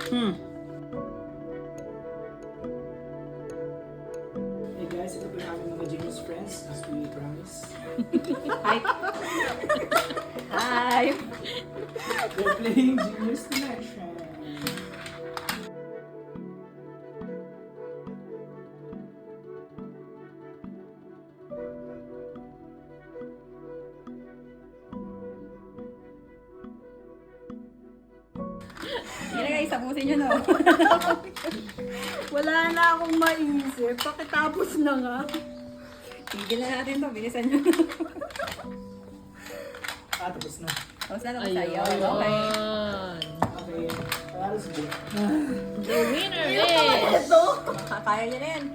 Hey guys, ito po yung aming mga genius friends, as we promise. Hi. Hi. We're playing Genius Connection. Hindi na guys, tapusin nyo no. Wala na akong maisip. Pakitapos na nga. Tigil na natin to, bilisan nyo. Tapos na. Tapos na naman sa'yo. Okay. Okay, panalo si Jay. The winner is... Ito? Kaya nyo na yan.